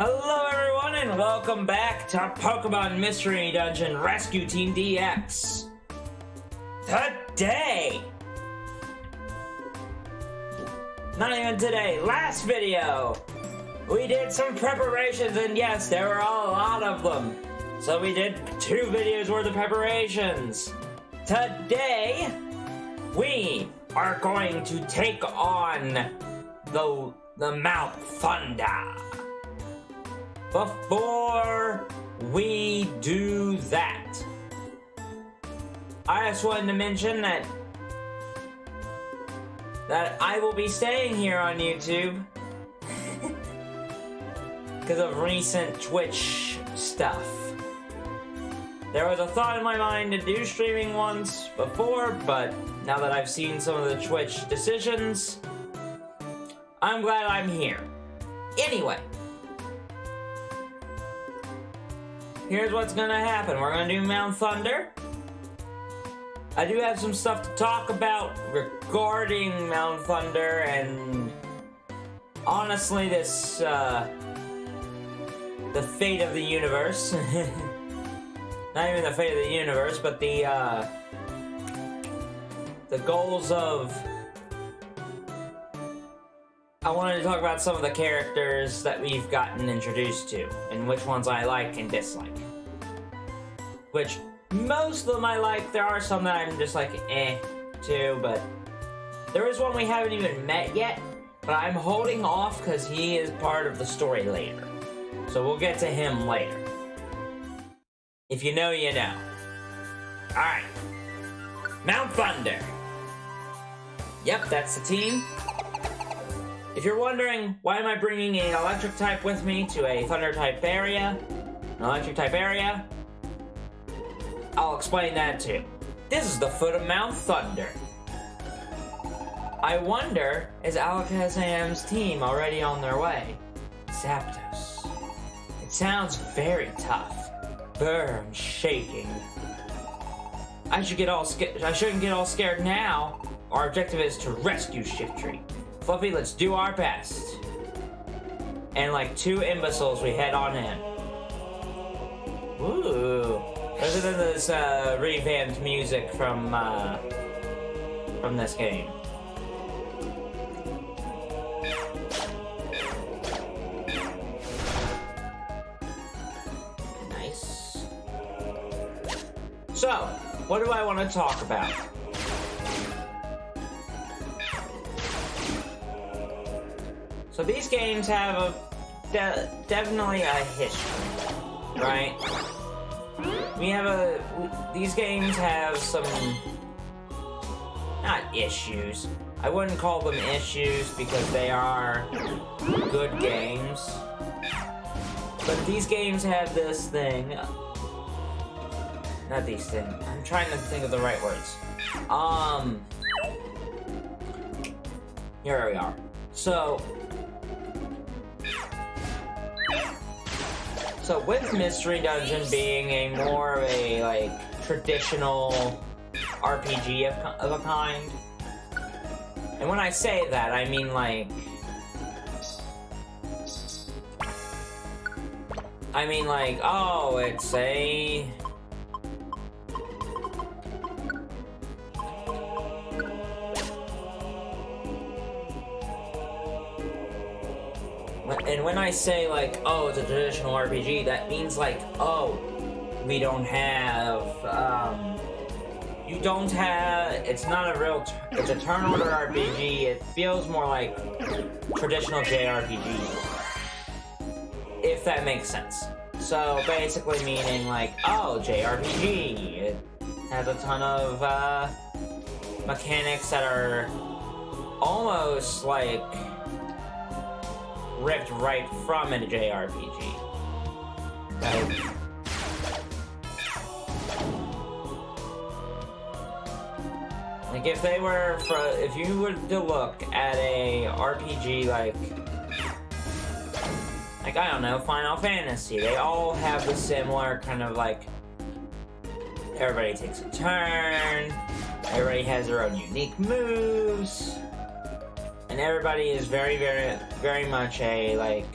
Hello everyone and welcome back to Pokemon Mystery Dungeon Rescue Team DX. Today! Not even today, last video! We did some preparations and yes, there were a lot of them. So we did 2 videos worth of preparations. Today, we are going to take on the Mount Thunder. Before we do that, I just wanted to mention that I will be staying here on YouTube because of recent Twitch stuff. There was a thought in my mind to do streaming once before, but now that I've seen some of the Twitch decisions, I'm glad I'm here. Anyway, here's what's gonna happen. We're gonna do Mount Thunder. I do have some stuff to talk about regarding Mount Thunder, and honestly, this, the fate of the universe. Not even the fate of the universe, but the goals of... I wanted to talk about some of the characters that we've gotten introduced to, and which ones I like and dislike. Which, most of them I like. There are some that I'm just like, too, but... There is one we haven't even met yet, but I'm holding off because he is part of the story later. So we'll get to him later. If you know, you know. Alright. Mount Thunder. Yep, that's the team. If you're wondering, why am I bringing an electric type with me to a thunder type area, an electric type area, I'll explain that too. This is the foot of Mount Thunder. I wonder, is Alakazam's team already on their way? Zapdos. It sounds very tough. Burn, shaking. I shouldn't get all scared now. Our objective is to rescue Shiftry. Fluffy, let's do our best. And like 2 imbeciles, we head on in. Ooh. Listen to this revamped music from this game. Nice. So, what do I want to talk about? So these games have definitely a history, right? These games have some, not issues. I wouldn't call them issues because they are good games. But these games have this thing, not these things, I'm trying to think of the right words. Here we are. So with Mystery Dungeon being a more of a, like, traditional RPG of a kind, and when I say that, I mean, like, oh, it's a... And when I say, like, oh, it's a traditional RPG, that means, like, oh, we don't have, you don't have, it's not a real, it's a turn order RPG, it feels more like traditional JRPG, if that makes sense. So, basically meaning, like, oh, JRPG, it has a ton of, mechanics that are almost, like, ripped right from a JRPG. Like if you were to look at a RPG like I don't know, Final Fantasy, they all have the similar kind of like, everybody takes a turn, everybody has their own unique moves, and everybody is very, very, very much a, like,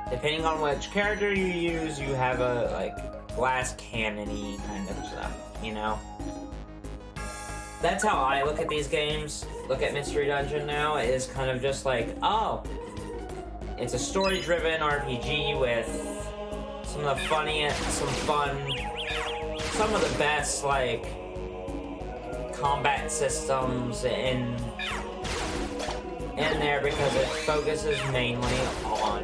depending on which character you use, you have a, like, glass cannon-y kind of stuff, you know? That's how I look at these games, look at Mystery Dungeon now, is kind of just like, oh, it's a story-driven RPG with some of the funniest, some of the best, like, combat systems in there because it focuses mainly on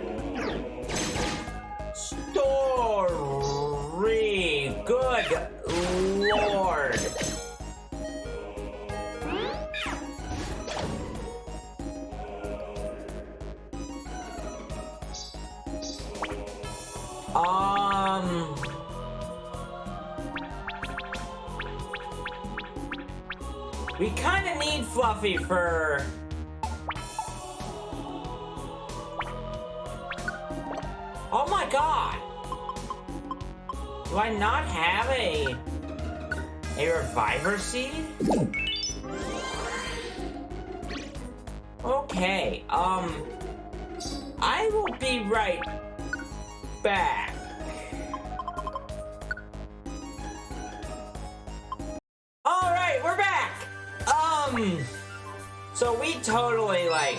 story. Good lord. We kind of need Fluffy for... Oh my god! Do I not have a reviver seed? Okay, I will be right back. Alright, we're back! So we totally, like,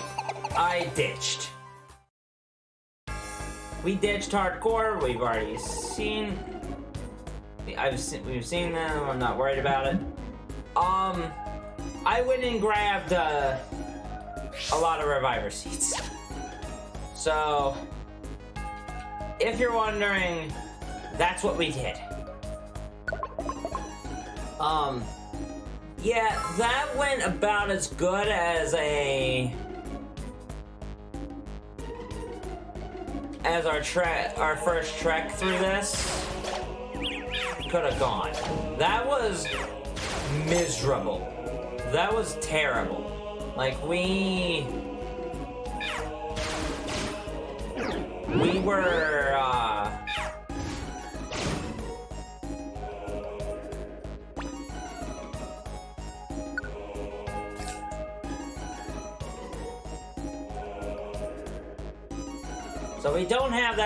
I ditched. We ditched hardcore, we've already seen... we've seen them, I'm not worried about it. I went and grabbed, a lot of reviver seeds. So, if you're wondering, that's what we did. Yeah, that went about as good as our first trek through this could have gone. That was miserable. That was terrible. Like, we were, so we don't have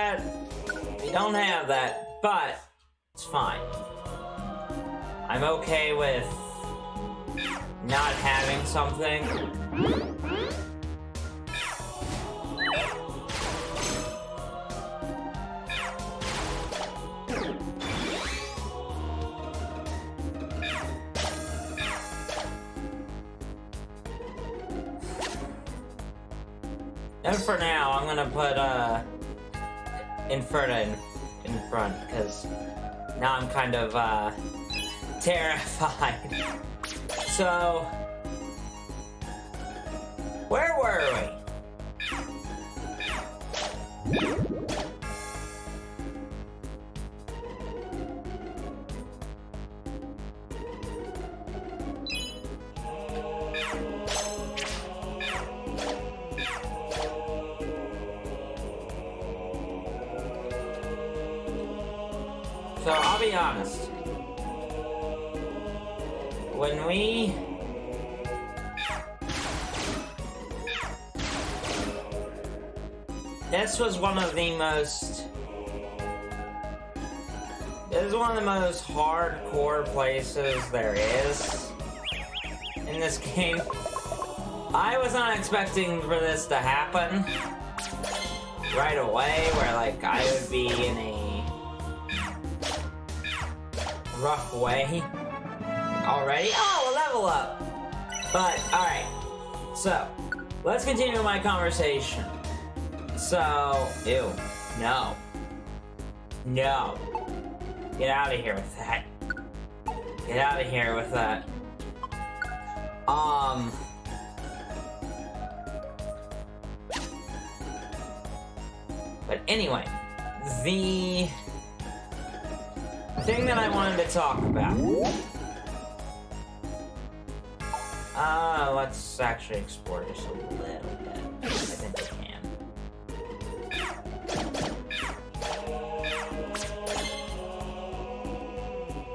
that, but it's fine. I'm okay with not having something. And for now, I'm gonna put Inferno in front, because now I'm kind of terrified. So, where were we? So, I'll be honest. When we... This was one of the most... This is one of the most hardcore places there is in this game. I was not expecting for this to happen right away, where, like, I would be in a rough way already. Oh, a level up! But, alright. So, let's continue my conversation. So, ew. No. No. Get out of here with that. Get out of here with that. But anyway, the thing that I wanted to talk about. Let's actually explore this a little bit. I think we can.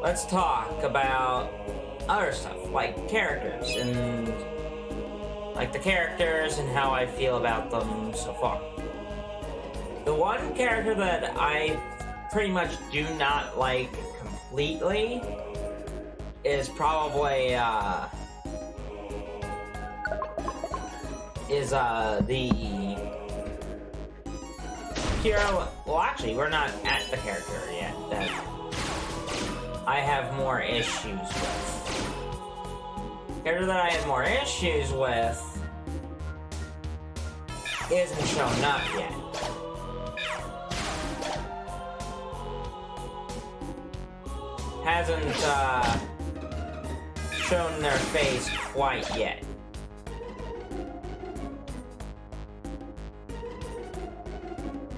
Let's talk about other stuff, like characters, and like the characters and how I feel about them so far. The The one character that I pretty much do not like completely is probably, the hero. Well, actually, we're not at the character yet that I have more issues with. The character that I have more issues with isn't shown up yet. Hasn't shown their face quite yet.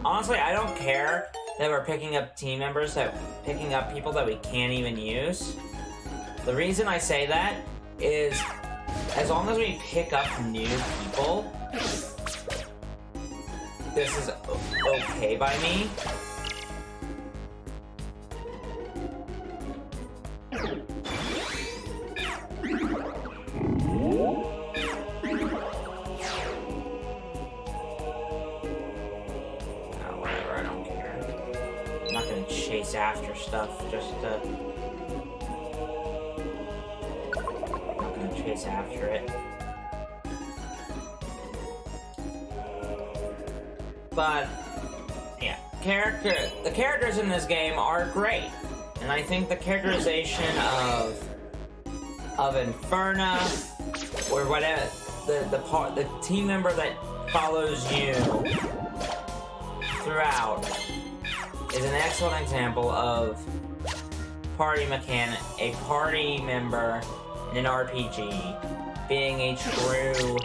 Honestly, I don't care that we're picking up team members, picking up people that we can't even use. The reason I say that is, as long as we pick up new people, this is okay by me. After stuff, just I'm not gonna chase after it. But yeah, the characters in this game are great, and I think the characterization of Inferna, or whatever, the team member that follows you throughout, is an excellent example of party mechanic, a party member in an RPG being a true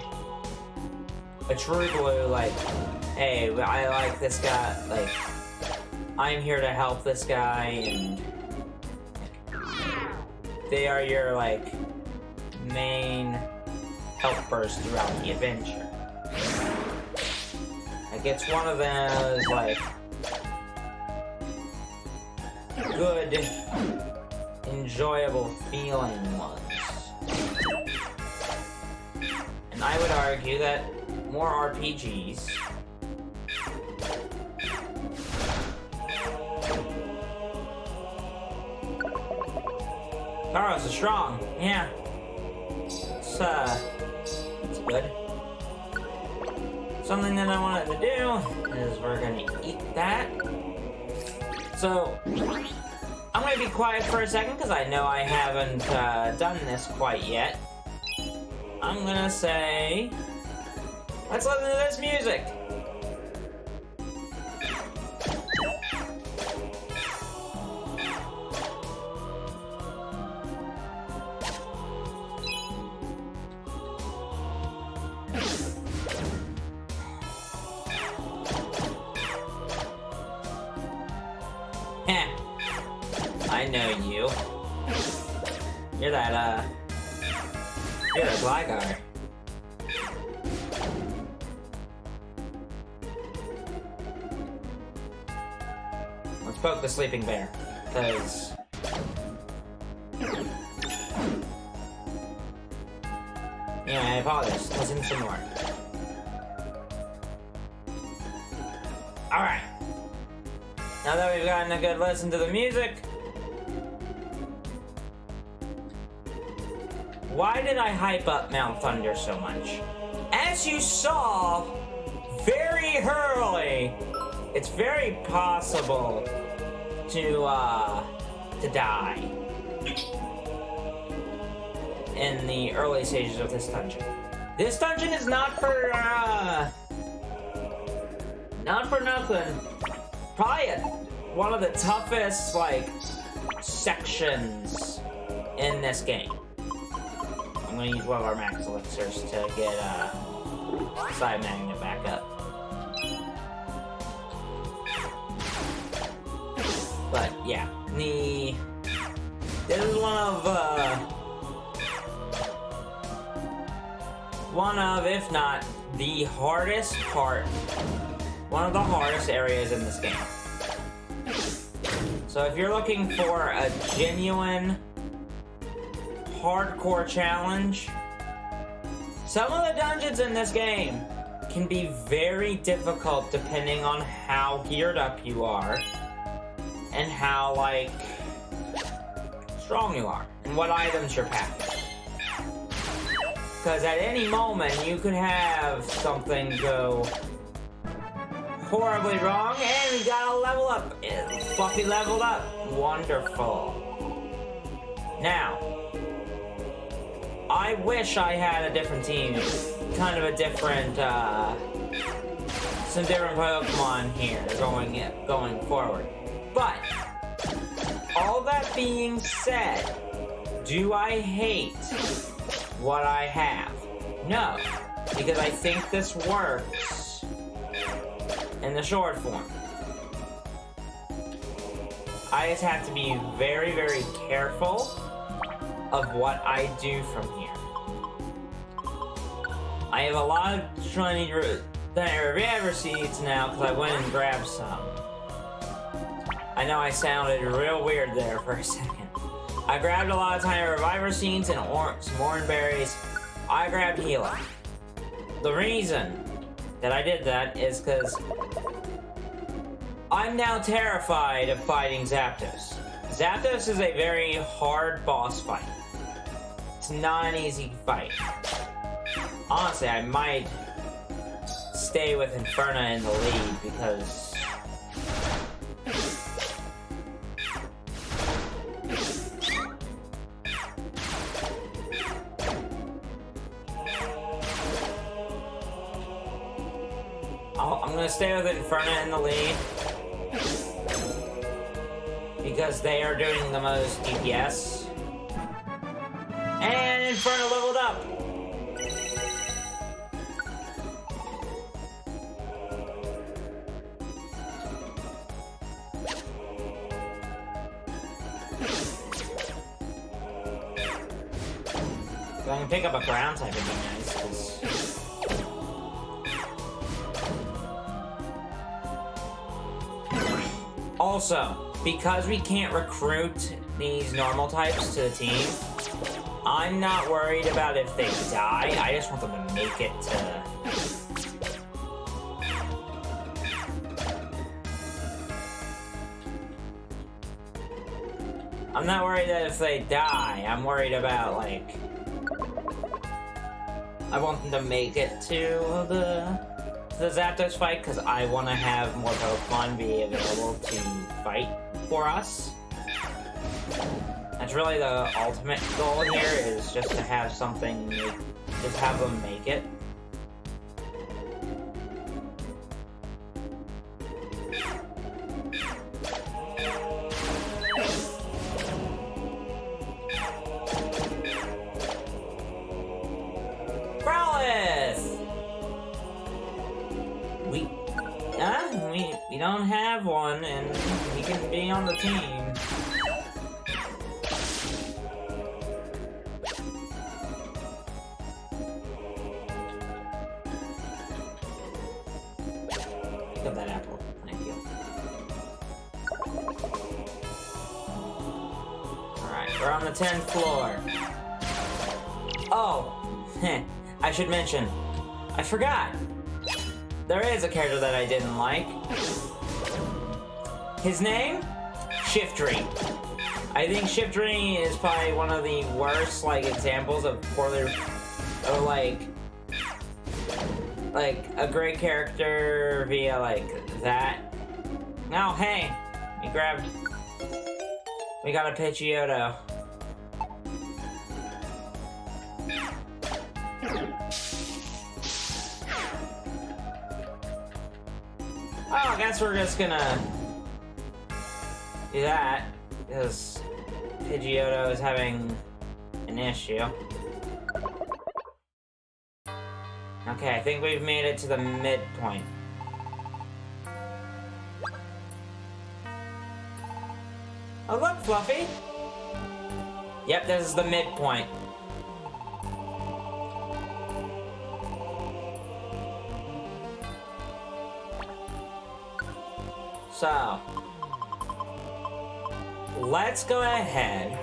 blue, like, hey, I like this guy, like, I'm here to help this guy, and they are your, like, main helpers throughout the adventure. Like, it's one of those, like, good, enjoyable feeling ones. And I would argue that more RPGs Carlos is strong, yeah. It's good. Something that I wanted to do is we're gonna eat that. So, I'm gonna be quiet for a second because I know I haven't done this quite yet. I'm gonna say, let's listen to this music. I know you. You're that, you're a Gligar. Let's poke the sleeping bear, because yeah, I apologize. Listen some more. Alright. Now that we've gotten a good listen to the music, why did I hype up Mount Thunder so much? As you saw very early, it's very possible to die in the early stages of this dungeon. This dungeon is not for nothing. Probably one of the toughest, like, sections in this game. I'm gonna use one of our max elixirs to get side magnet back up. But yeah, this is one of, if not the hardest part, one of the hardest areas in this game. So if you're looking for a genuine hardcore challenge, some of the dungeons in this game can be very difficult depending on how geared up you are and how, like, strong you are and what items you're packing. Because at any moment, you could have something go horribly wrong, and we gotta level up. Fluffy leveled up. Wonderful. Now, I wish I had a different team. Kind of a different, some different Pokemon here going forward. But, all that being said, do I hate what I have? No, because I think this works in the short form. I just have to be very, very careful of what I do from here. I have a lot of shiny reviver seeds now because I went and grabbed some. I know I sounded real weird there for a second. I grabbed a lot of tiny reviver seeds and some orange berries. I grabbed Healer. The reason that I did that is because I'm now terrified of fighting Zapdos. Zapdos is a very hard boss fight. It's not an easy fight. Honestly, I might stay with Inferna in the lead because I'm gonna stay with Inferna in the lead because they are doing the most DPS. And Inferna leveled up. If I can pick up a ground type, it'd be nice. 'Cause also, because we can't recruit these normal types to the team, I'm not worried about if they die. I just want them to make it to... I'm not worried that if they die. I'm worried about, like... I want them to make it to the Zapdos fight, because I want to have more Pokemon be available to fight for us. That's really the ultimate goal here, is just to have something, just have them make it. We don't have one, and he can be on the team. Pick up that apple. Thank you. Alright, we're on the 10th floor. Oh, I should mention, I forgot. There is a character that I didn't like. His name? Shiftry. I think Shiftry is probably one of the worst, like, examples of poorly... or, like a great character via, like, that. No, hey! We got a Pidgeotto. Oh, I guess we're just gonna do that, because Pidgeotto is having an issue. Okay, I think we've made it to the midpoint. Oh look, Fluffy! Yep, this is the midpoint. So, let's go ahead.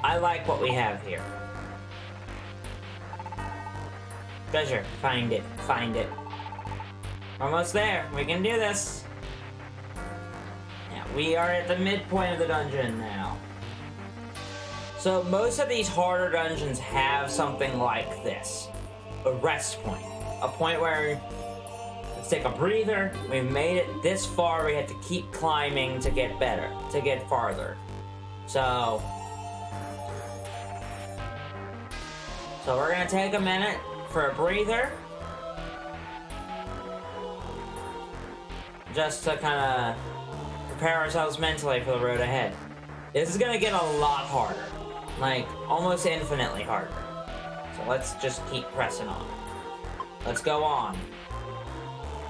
I like what we have here. Treasure. Find it. Find it. Almost there. We can do this. Yeah, we are at the midpoint of the dungeon now. So most of these harder dungeons have something like this. A rest point. A point where, let's take a breather. We made it this far. We had to keep climbing to get better, to get farther. So we're gonna take a minute for a breather. Just to kind of prepare ourselves mentally for the road ahead. This is gonna get a lot harder. Like, almost infinitely harder. So let's just keep pressing on. Let's go on.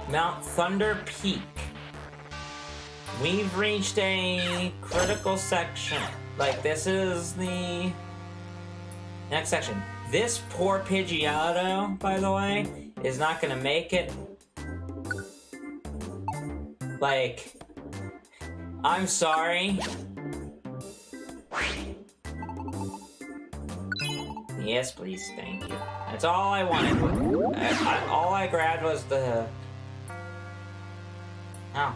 Mount Thunder Peak. We've reached a critical section. Like, this is the next section. This poor Pidgeotto, by the way, is not gonna make it. Like, I'm sorry. Yes, please, thank you. That's all I wanted. All I grabbed was the... Oh.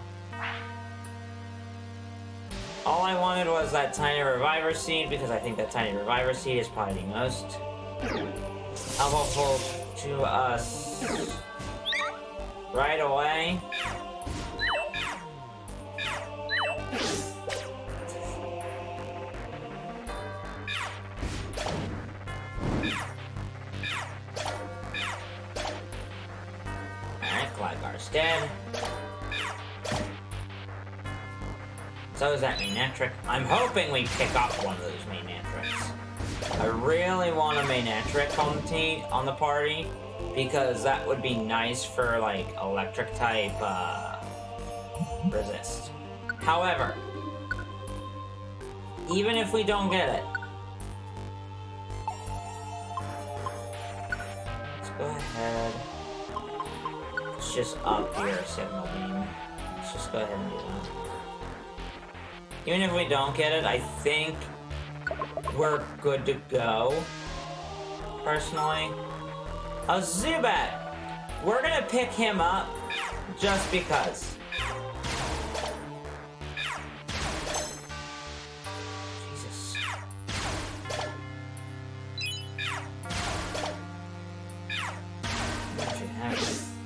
All I wanted was that tiny reviver seed, because I think that tiny reviver seed is probably the most helpful to us right away. Alright, Gligar's dead. So is that Manetric. I'm hoping we pick up one of those Manetrics. I really want a Manetric on the party, because that would be nice for, like, electric type, resist. However, even if we don't get it, let's go ahead. Let's just up here, Signal Beam. Let's just go ahead and do that. Even if we don't get it, I think we're good to go, personally. A Zubat! We're gonna pick him up just because. Jesus.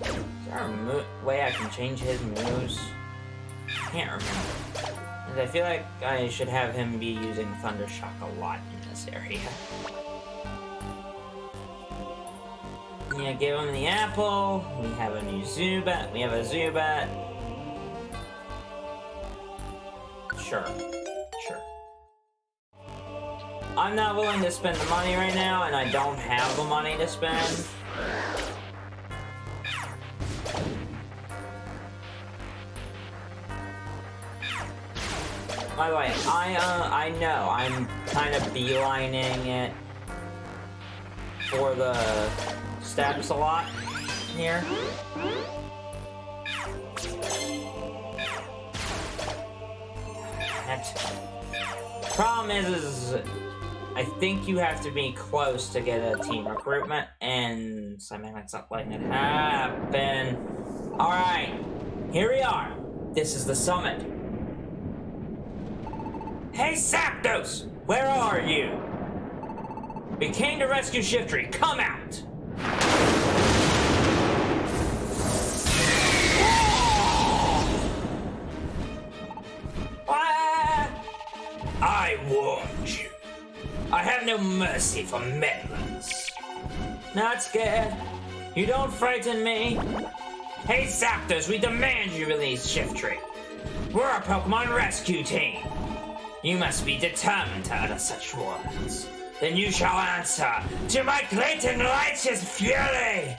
Is there a way I can change his moves? I can't remember. I feel like I should have him be using Thunder Shock a lot in this area. Yeah, give him the apple. We have a new Zubat. We have a Zubat. Sure. Sure. I'm not willing to spend the money right now, and I don't have the money to spend. By the way, I know I'm kind of beelining it for the steps a lot here. Problem is I think you have to be close to get a team recruitment, and Cymanic's not letting it happen. Alright, here we are. This is the summit. Hey, Zapdos! Where are you? We came to rescue Shiftry. Come out! I warned you. I have no mercy for meddlers. Not scared. You don't frighten me. Hey, Zapdos, we demand you release Shiftry. We're a Pokemon rescue team. You must be determined to utter such words. Then you shall answer to my great and righteous fury!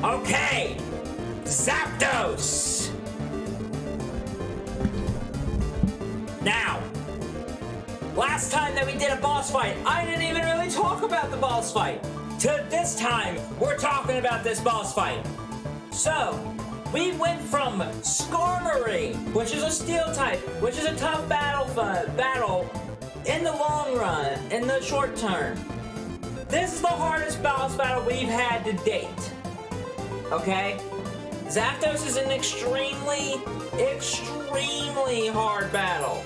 Okay! Zapdos! Now, last time that we did a boss fight, I didn't even really talk about the boss fight. To this time, we're talking about this boss fight. So, we went from Skarmory, which is a steel type, which is a tough battle. in the long run, in the short term, this is the hardest boss battle we've had to date. Okay? Zapdos is an extremely, extremely hard battle.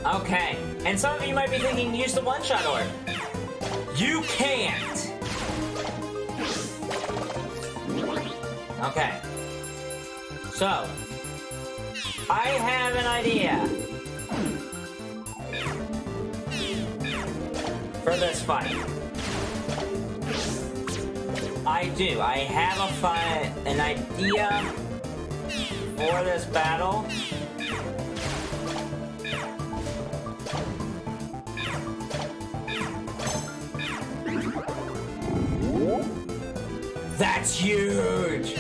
Okay, and some of you might be thinking, use the one-shot orb. You can't! Okay. So, I have an idea for this fight. I do. I have an idea for this battle. That's huge!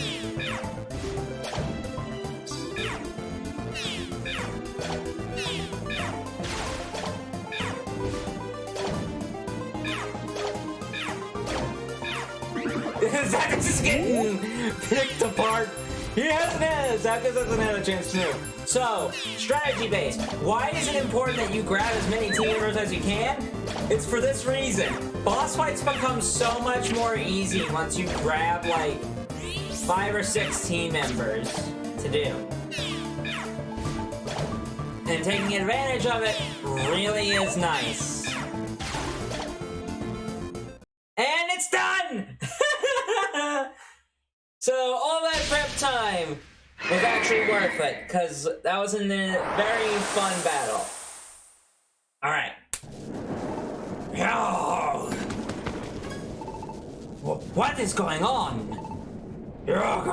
Zapdos is getting picked apart. Zapdos doesn't have a chance to move. So, strategy based. Why is it important that you grab as many team members as you can? It's for this reason. Boss fights become so much more easy once you grab like 5 or 6 team members to do. And taking advantage of it really is nice. And it's done! So all that prep time was actually worth it, because that was a very fun battle. Alright. What is going on? You want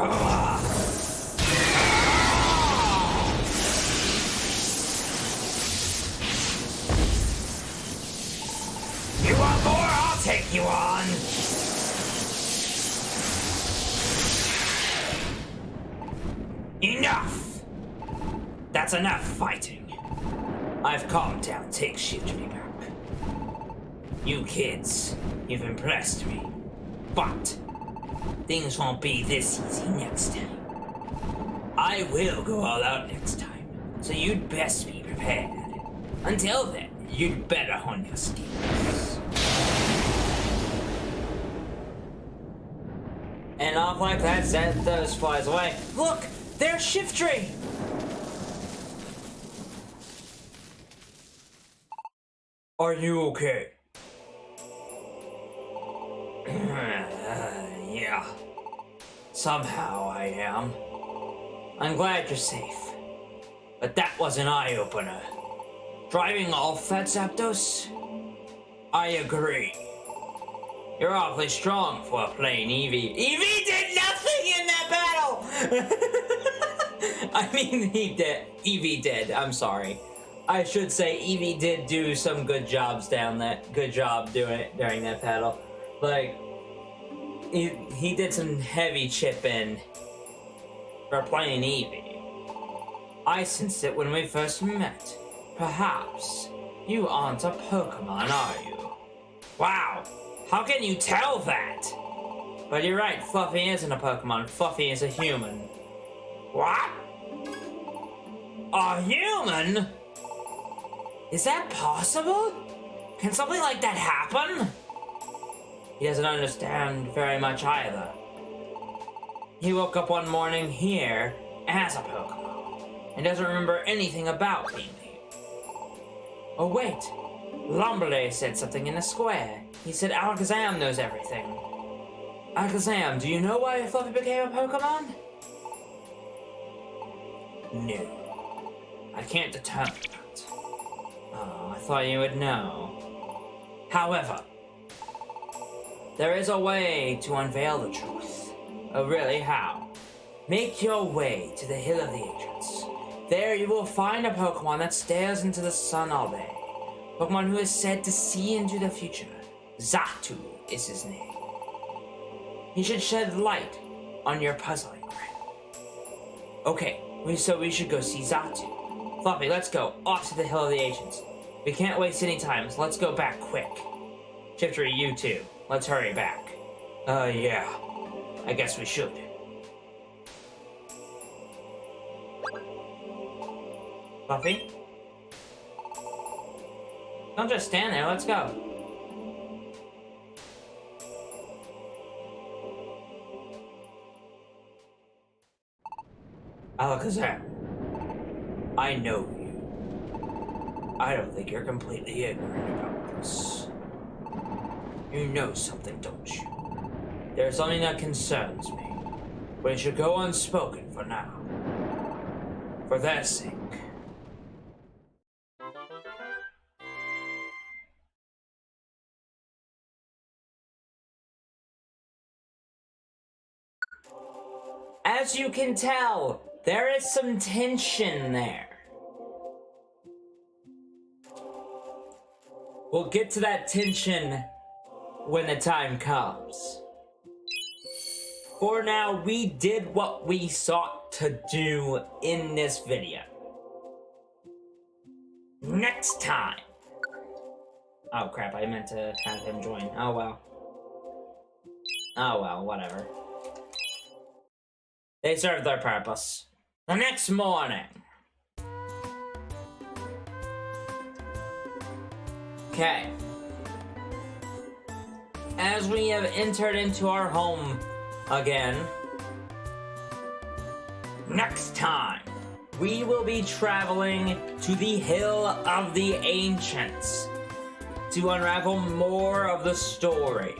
more? I'll take you on. Enough! That's enough fighting. I've calmed down. Take Shiftry back. You kids, you've impressed me. But things won't be this easy next time. I will go all out next time, so you'd best be prepared. Until then, you'd better hone your skills. And off like that, Zapdos flies away. Look! There's Shiftry! Are you okay? Yeah. Somehow I am. I'm glad you're safe. But that was an eye-opener. Driving off that Zapdos? I agree. You're awfully strong for a plain Eevee. Eevee did nothing in that battle! I mean, Eevee did, I'm sorry. I should say Eevee did do some good jobs doing it during that battle. Like, he did some heavy chipping for playing Eevee. I sensed it when we first met. Perhaps you aren't a Pokemon, are you? Wow, how can you tell that? But you're right, Fluffy isn't a Pokemon. Fluffy is a human. What? A human? Is that possible? Can something like that happen? He doesn't understand very much either. He woke up one morning here as a Pokemon and doesn't remember anything about being here. Oh wait, Lombardy said something in the square. He said Alakazam knows everything. Alakazam, do you know why Fluffy became a Pokemon? No, I can't determine that. Oh, I thought you would know. However, there is a way to unveil the truth. Oh, really? How? Make your way to the Hill of the Ancients. There you will find a Pokemon that stares into the sun all day. Pokemon who is said to see into the future. Xatu is his name. He should shed light on your puzzling. Okay, so we should go see Xatu. Fluffy, let's go. Off to the Hill of the Ancients. We can't waste any time, so let's go back quick. Shiftry, you too. Let's hurry back. Yeah. I guess we should. Fluffy? Don't just stand there, let's go. Alakazam, I know you. I don't think you're completely ignorant about this. You know something, don't you? There's something that concerns me, but it should go unspoken for now. For their sake. As you can tell, there is some tension there. We'll get to that tension when the time comes. For now, we did what we sought to do in this video. Next time. Oh crap, I meant to have him join. Oh well. Oh well, whatever. They served their purpose. The next morning. Okay. As we have entered into our home again, next time, we will be traveling to the Hill of the Ancients to unravel more of the story.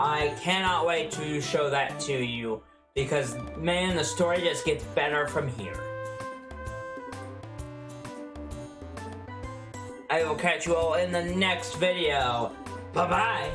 I cannot wait to show that to you because, man, the story just gets better from here. I will catch you all in the next video. Bye-bye.